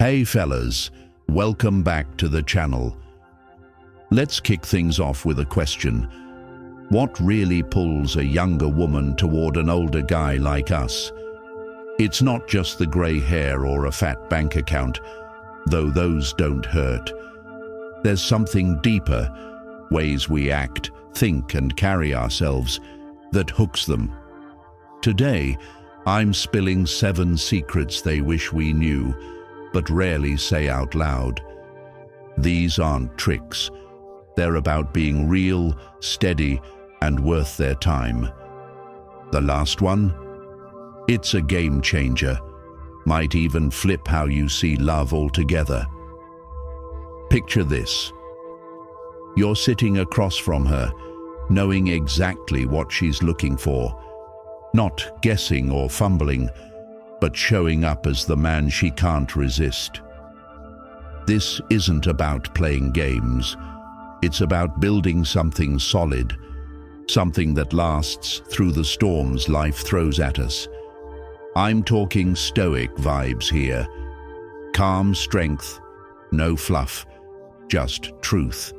Hey fellas, welcome back to the channel. Let's kick things off with a question. What really pulls a younger woman toward an older guy like us? It's not just the grey hair or a fat bank account, though those don't hurt. There's something deeper, ways we act, think and carry ourselves, that hooks them. Today, I'm spilling 7 secrets they wish we knew, but rarely say out loud. These aren't tricks. They're about being real, steady, and worth their time. The last one? It's a game changer. Might even flip how you see love altogether. Picture this. You're sitting across from her, knowing exactly what she's looking for. Not guessing or fumbling, but showing up as the man she can't resist. This isn't about playing games. It's about building something solid, something that lasts through the storms life throws at us. I'm talking Stoic vibes here. Calm strength, no fluff, just truth.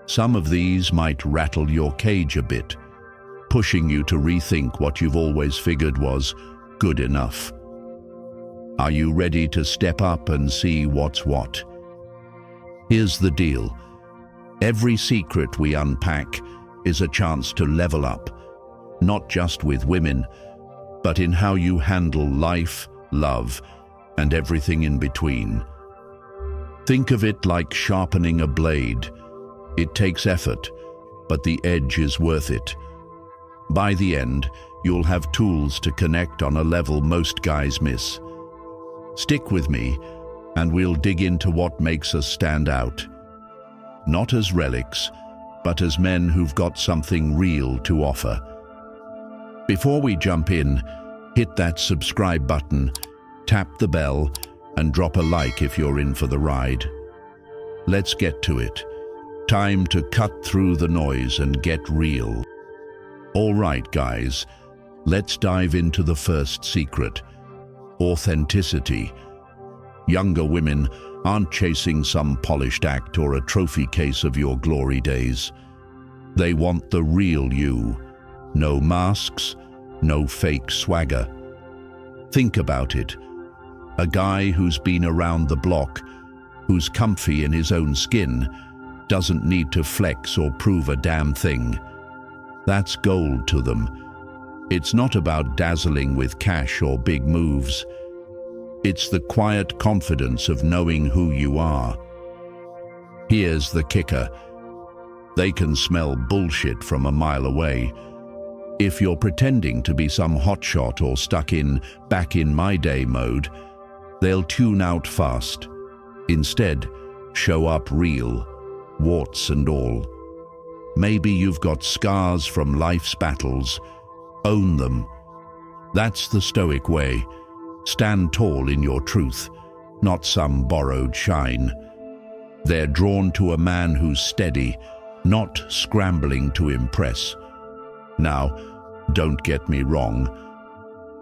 Some of these might rattle your cage a bit, pushing you to rethink what you've always figured was good enough. Are you ready to step up and see what's what? Here's the deal. Every secret we unpack is a chance to level up, not just with women, but in how you handle life, love, and everything in between. Think of it like sharpening a blade. It takes effort, but the edge is worth it. By the end, you'll have tools to connect on a level most guys miss. Stick with me, and we'll dig into what makes us stand out. Not as relics, but as men who've got something real to offer. Before we jump in, hit that subscribe button, tap the bell, and drop a like if you're in for the ride. Let's get to it. Time to cut through the noise and get real. All right, guys, let's dive into the first secret: authenticity. Younger women aren't chasing some polished act or a trophy case of your glory days. They want the real you. No masks, no fake swagger. Think about it. A guy who's been around the block, who's comfy in his own skin, doesn't need to flex or prove a damn thing. That's gold to them. It's not about dazzling with cash or big moves. It's the quiet confidence of knowing who you are. Here's the kicker. They can smell bullshit from a mile away. If you're pretending to be some hotshot or stuck in back in my day mode, they'll tune out fast. Instead, show up real, warts and all. Maybe you've got scars from life's battles. Own them. That's the Stoic way. Stand tall in your truth, not some borrowed shine. They're drawn to a man who's steady, not scrambling to impress. Now, don't get me wrong.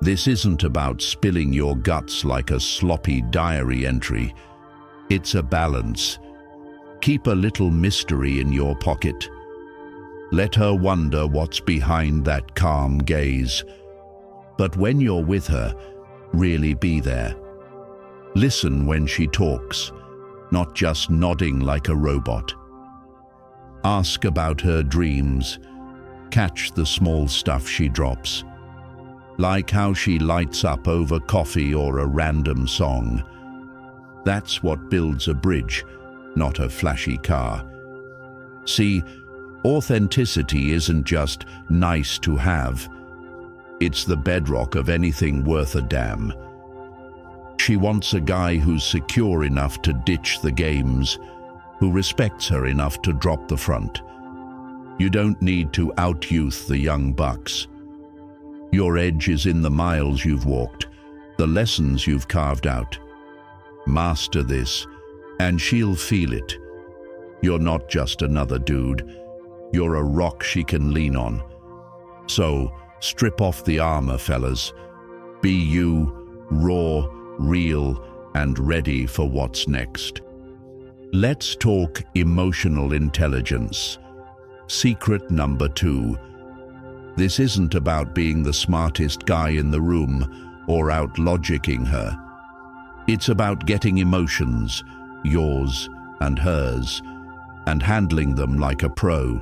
This isn't about spilling your guts like a sloppy diary entry. It's a balance. Keep a little mystery in your pocket. Let her wonder what's behind that calm gaze. But when you're with her, really be there. Listen when she talks, not just nodding like a robot. Ask about her dreams. Catch the small stuff she drops. Like how she lights up over coffee or a random song. That's what builds a bridge, not a flashy car. See, authenticity isn't just nice to have. It's the bedrock of anything worth a damn. She wants a guy who's secure enough to ditch the games, who respects her enough to drop the front. You don't need to out-youth the young bucks. Your edge is in the miles you've walked, the lessons you've carved out. Master this, and she'll feel it. You're not just another dude. You're a rock she can lean on. So, strip off the armor, fellas. Be you, raw, real, and ready for what's next. Let's talk emotional intelligence. Secret number 2. This isn't about being the smartest guy in the room or out-logicking her. It's about getting emotions, yours and hers, and handling them like a pro.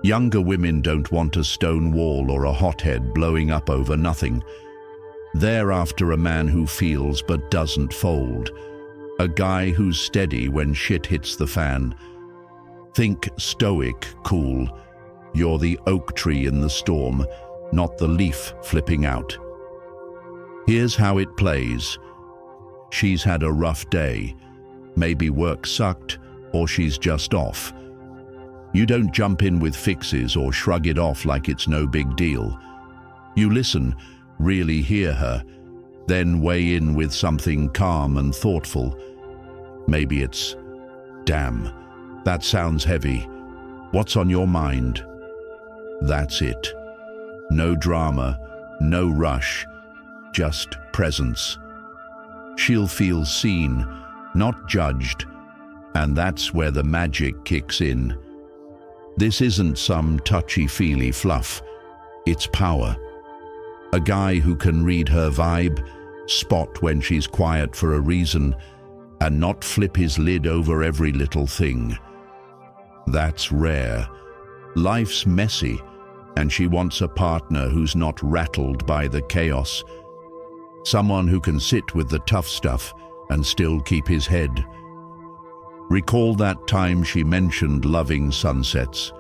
Younger women don't want a stone wall or a hothead blowing up over nothing. They're after a man who feels but doesn't fold. A guy who's steady when shit hits the fan. Think stoic cool. You're the oak tree in the storm, not the leaf flipping out. Here's how it plays. She's had a rough day. Maybe work sucked, or she's just off. You don't jump in with fixes or shrug it off like it's no big deal. You listen, really hear her, then weigh in with something calm and thoughtful. Maybe it's, "Damn, that sounds heavy. What's on your mind?" That's it. No drama, no rush, just presence. She'll feel seen, not judged, and that's where the magic kicks in. This isn't some touchy-feely fluff. It's power. A guy who can read her vibe, spot when she's quiet for a reason, and not flip his lid over every little thing. That's rare. Life's messy, and she wants a partner who's not rattled by the chaos. Someone who can sit with the tough stuff and still keep his head. Recall that time she mentioned loving sunsets.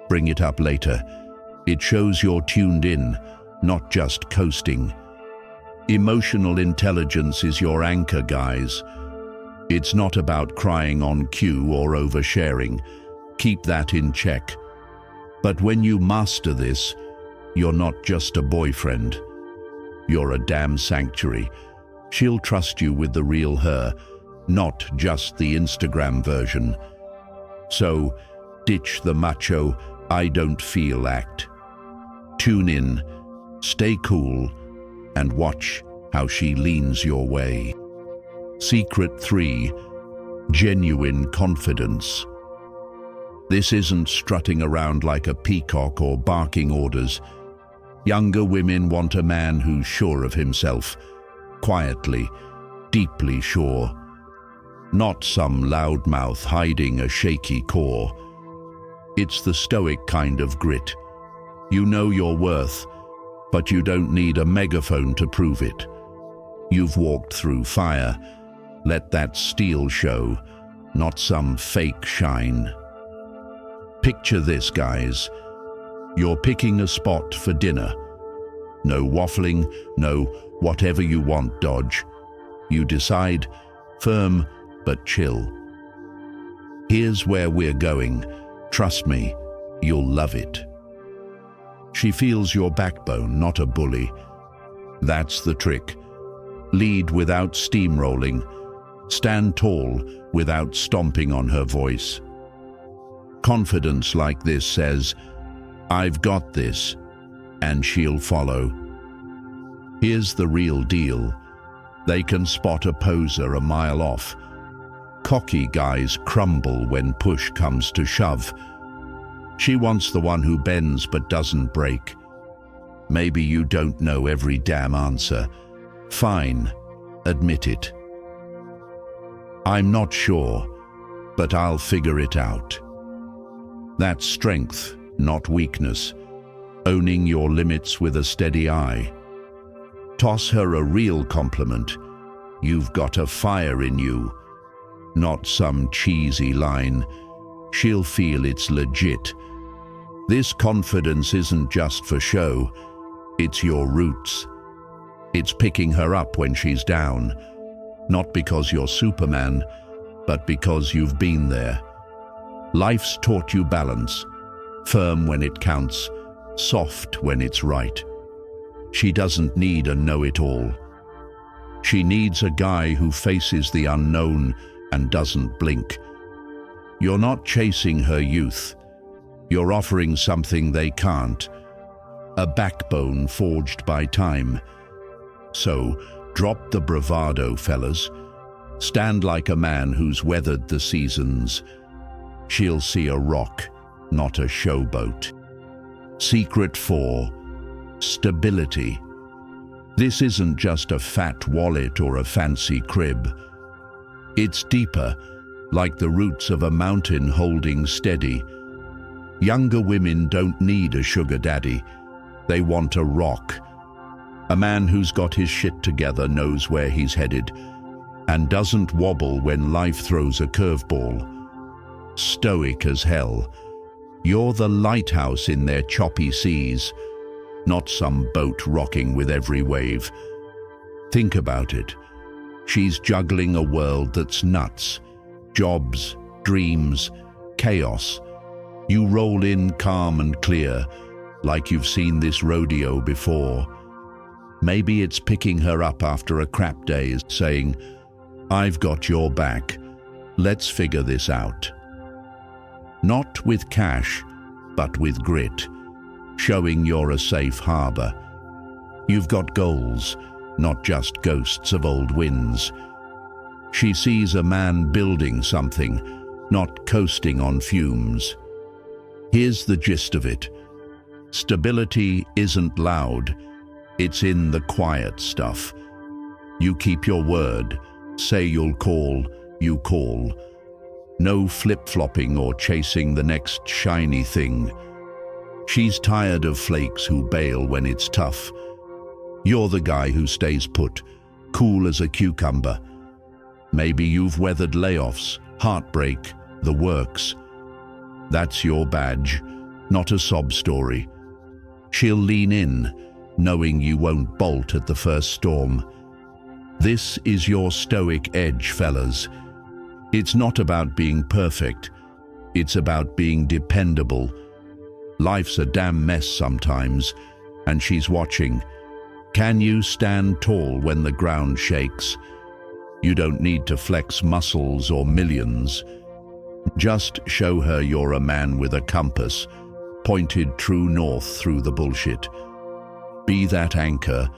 Bring it up later. It shows you're tuned in, not just coasting. Emotional intelligence is your anchor, guys. It's not about crying on cue or oversharing. Keep that in check. But when you master this, you're not just a boyfriend. You're a damn sanctuary. She'll trust you with the real her, not just the Instagram version. So, ditch the macho, I don't feel act. Tune in, stay cool, and watch how she leans your way. Secret 3. Genuine confidence. This isn't strutting around like a peacock or barking orders. Younger women want a man who's sure of himself, quietly, deeply sure. Not some loudmouth hiding a shaky core. It's the stoic kind of grit. You know your worth, but you don't need a megaphone to prove it. You've walked through fire. Let that steel show, not some fake shine. Picture this, guys. You're picking a spot for dinner. No waffling, no whatever you want dodge. You decide, firm but chill. Here's where we're going. Trust me, you'll love it. She feels your backbone, not a bully. That's the trick. Lead without steamrolling. Stand tall without stomping on her voice. Confidence like this says, "I've got this," and she'll follow. Here's the real deal. They can spot a poser a mile off. Cocky guys crumble when push comes to shove. She wants the one who bends but doesn't break. Maybe you don't know every damn answer. Fine, admit it. I'm not sure, but I'll figure it out. That's strength, not weakness. Owning your limits with a steady eye. Toss her a real compliment. You've got a fire in you. Not some cheesy line. She'll feel it's legit. This confidence isn't just for show. It's your roots. It's picking her up when she's down. Not because you're Superman, but because you've been there. Life's taught you balance. Firm when it counts, soft when it's right. She doesn't need a know-it-all. She needs a guy who faces the unknown and doesn't blink. You're not chasing her youth. You're offering something they can't. A backbone forged by time. So, Drop the bravado, fellas. Stand like a man who's weathered the seasons. She'll see a rock, not a showboat. Secret 4. Stability. This isn't just a fat wallet or a fancy crib. It's deeper, like the roots of a mountain holding steady. Younger women don't need a sugar daddy. They want a rock. A man who's got his shit together, knows where he's headed, and doesn't wobble when life throws a curveball. Stoic as hell. You're the lighthouse in their choppy seas, not some boat rocking with every wave. Think about it. She's juggling a world that's nuts. Jobs, dreams, chaos. You roll in calm and clear, like you've seen this rodeo before. Maybe it's picking her up after a crap day, saying, "I've got your back. Let's figure this out." Not with cash, but with grit, showing you're a safe harbor. You've got goals, not just ghosts of old wins. She sees a man building something, not coasting on fumes. Here's the gist of it. Stability isn't loud. It's in the quiet stuff. You keep your word. Say you'll call, you call. No flip-flopping or chasing the next shiny thing. She's tired of flakes who bail when it's tough. You're the guy who stays put, cool as a cucumber. Maybe you've weathered layoffs, heartbreak, the works. That's your badge, not a sob story. She'll lean in, knowing you won't bolt at the first storm. This is your stoic edge, fellas. It's not about being perfect. It's about being dependable. Life's a damn mess sometimes, and she's watching. Can you stand tall when the ground shakes? You don't need to flex muscles or millions. Just show her you're a man with a compass, pointed true north through the bullshit. Be that anchor,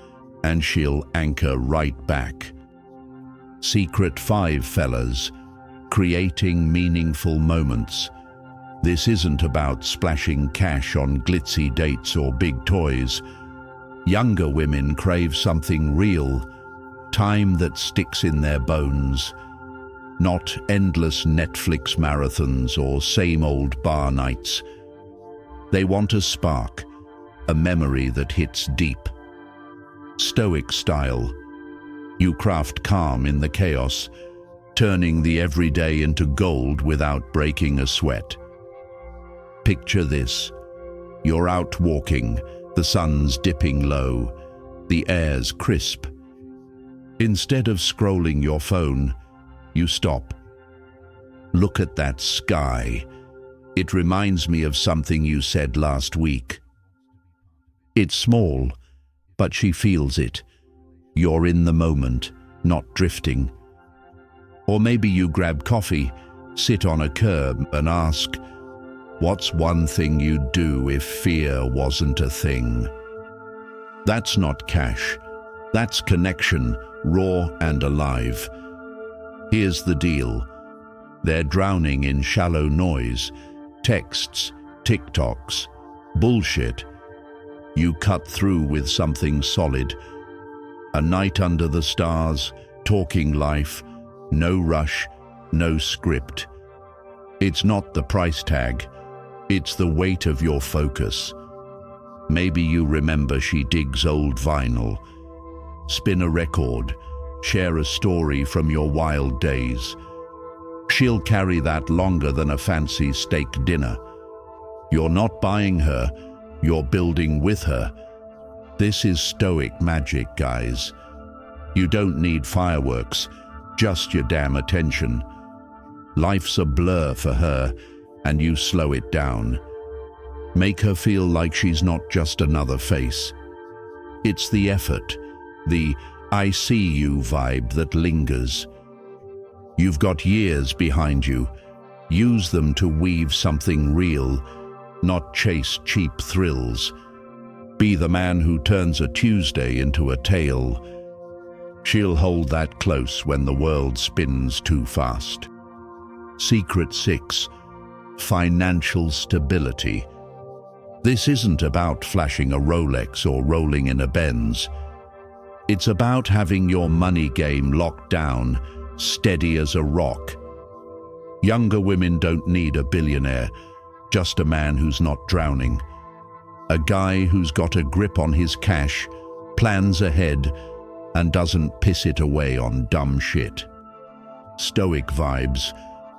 and she'll anchor right back. Secret 5, fellas. Creating meaningful moments. This isn't about splashing cash on glitzy dates or big toys. Younger women crave something real, time that sticks in their bones. Not endless Netflix marathons or same old bar nights. They want a spark, a memory that hits deep. Stoic style. You craft calm in the chaos, turning the everyday into gold without breaking a sweat. Picture this. You're out walking, the sun's dipping low, the air's crisp. Instead of scrolling your phone, you stop. Look at that sky. It reminds me of something you said last week. It's small, but she feels it. You're in the moment, not drifting. Or maybe you grab coffee, sit on a curb and ask, what's one thing you'd do if fear wasn't a thing? That's not cash. That's connection, raw and alive. Here's the deal. They're drowning in shallow noise, texts, TikToks, bullshit. You cut through with something solid. A night under the stars, talking life, no rush, no script. It's not the price tag, it's the weight of your focus. Maybe you remember she digs old vinyl. Spin a record, share a story from your wild days. She'll carry that longer than a fancy steak dinner. You're not buying her, you're building with her. This is stoic magic, guys. You don't need fireworks, just your damn attention. Life's a blur for her, and you slow it down. Make her feel like she's not just another face. It's the effort, the I see you vibe that lingers. You've got years behind you. Use them to weave something real, not chase cheap thrills. Be the man who turns a Tuesday into a tale. She'll hold that close when the world spins too fast. Secret 6. Financial stability. This isn't about flashing a Rolex or rolling in a Benz. It's about having your money game locked down, steady as a rock. Younger women don't need a billionaire, just a man who's not drowning. A guy who's got a grip on his cash, plans ahead, and doesn't piss it away on dumb shit. Stoic vibes.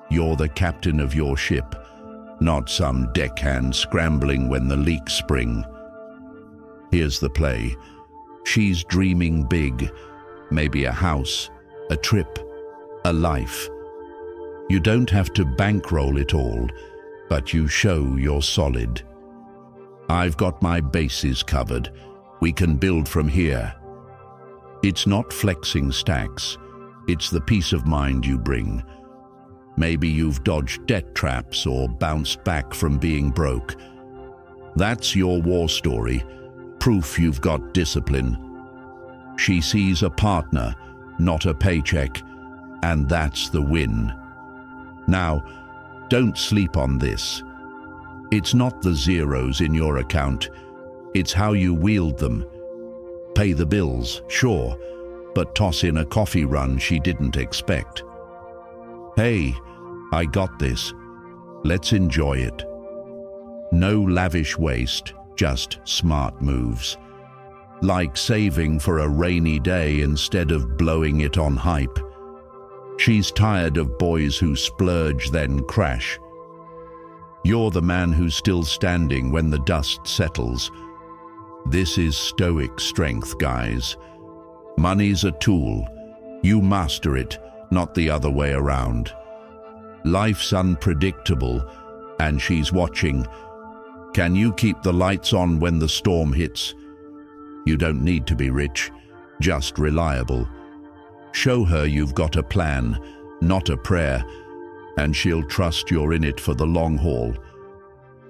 You're the captain of your ship, not some deckhand scrambling when the leaks spring. Here's the play. She's dreaming big, maybe a house, a trip, a life. You don't have to bankroll it all, but you show you're solid. I've got my bases covered. We can build from here. It's not flexing stacks. It's the peace of mind you bring. Maybe you've dodged debt traps or bounced back from being broke. That's your war story, proof you've got discipline. She sees a partner, not a paycheck, and that's the win. Now, don't sleep on this. It's not the zeros in your account, it's how you wield them. Pay the bills, sure, but toss in a coffee run she didn't expect. Hey, I got this. Let's enjoy it. No lavish waste, just smart moves. Like saving for a rainy day instead of blowing it on hype. She's tired of boys who splurge then crash. You're the man who's still standing when the dust settles. This is stoic strength, guys. Money's a tool. You master it, not the other way around. Life's unpredictable, and she's watching. Can you keep the lights on when the storm hits? You don't need to be rich, just reliable. Show her you've got a plan, not a prayer, and she'll trust you're in it for the long haul.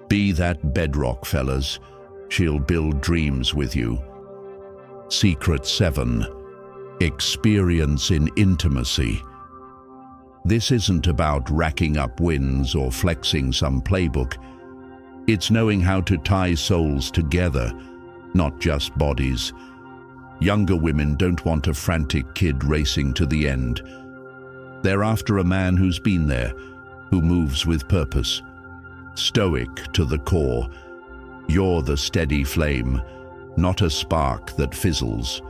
Be that bedrock, fellas. She'll build dreams with you. Secret 7. Experience in intimacy. This isn't about racking up wins or flexing some playbook. It's knowing how to tie souls together, not just bodies. Younger women don't want a frantic kid racing to the end. They're after a man who's been there, who moves with purpose. Stoic to the core. You're the steady flame, not a spark that fizzles.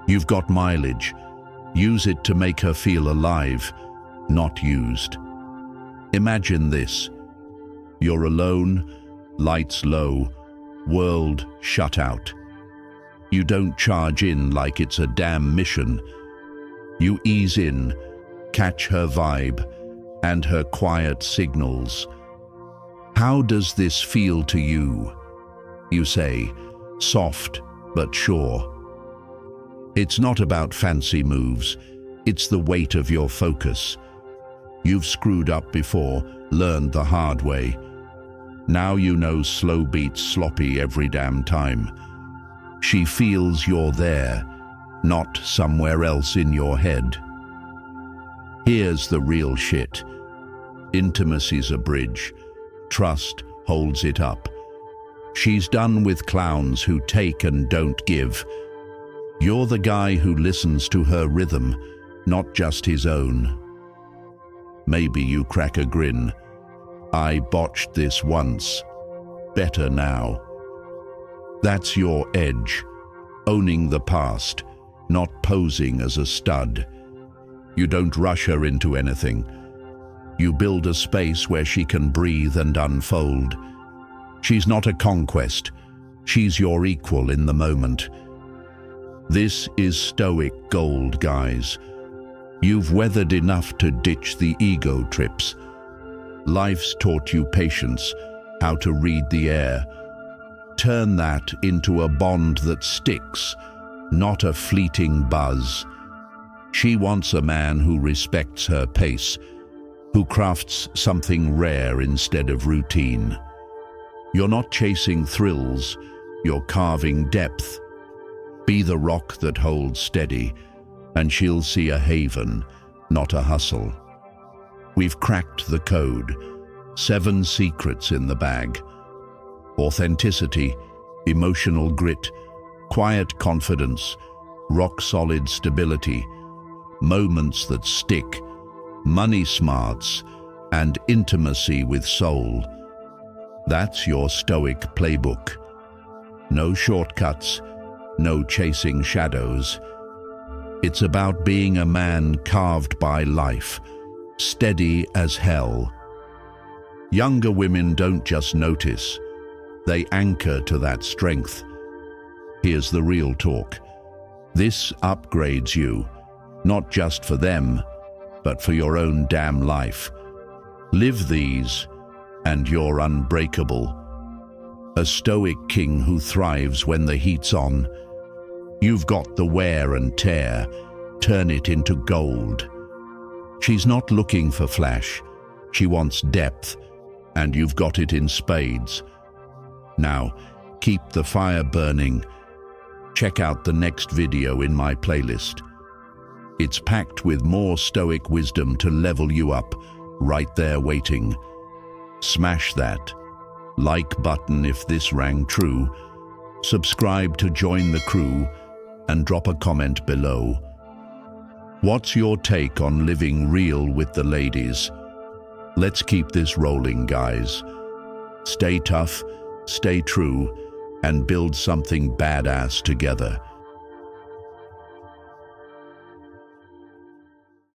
You've got mileage. Use it to make her feel alive, not used. Imagine this. You're alone, lights low, world shut out. You don't charge in like it's a damn mission. You ease in, catch her vibe and her quiet signals. How does this feel to you? You say, soft but sure. It's not about fancy moves, it's the weight of your focus. You've screwed up before, learned the hard way. Now you know slow beats sloppy every damn time. She feels you're there, not somewhere else in your head. Here's the real shit. Intimacy's a bridge. Trust holds it up. She's done with clowns who take and don't give. You're the guy who listens to her rhythm, not just his own. Maybe you crack a grin. I botched this once. Better now. That's your edge. Owning the past, not posing as a stud. You don't rush her into anything. You build a space where she can breathe and unfold. She's not a conquest. She's your equal in the moment. This is stoic gold, guys. You've weathered enough to ditch the ego trips. Life's taught you patience, how to read the air. Turn that into a bond that sticks, not a fleeting buzz. She wants a man who respects her pace, who crafts something rare instead of routine. You're not chasing thrills, you're carving depth. Be the rock that holds steady, and she'll see a haven, not a hustle. We've cracked the code. 7 secrets in the bag. Authenticity, emotional grit, quiet confidence, rock-solid stability, moments that stick, money smarts, and intimacy with soul. That's your Stoic playbook. No shortcuts, no chasing shadows. It's about being a man carved by life, steady as hell. Younger women don't just notice, they anchor to that strength. Here's the real talk. This upgrades you, not just for them, but for your own damn life. Live these, and you're unbreakable. A Stoic king who thrives when the heat's on. You've got the wear and tear, turn it into gold. She's not looking for flash, she wants depth, and you've got it in spades. Now, keep the fire burning. Check out the next video in my playlist. It's packed with more Stoic wisdom to level you up, right there waiting. Smash that like button if this rang true, subscribe to join the crew, and drop a comment below. What's your take on living real with the ladies? Let's keep this rolling, guys. Stay tough, stay true, and build something badass together.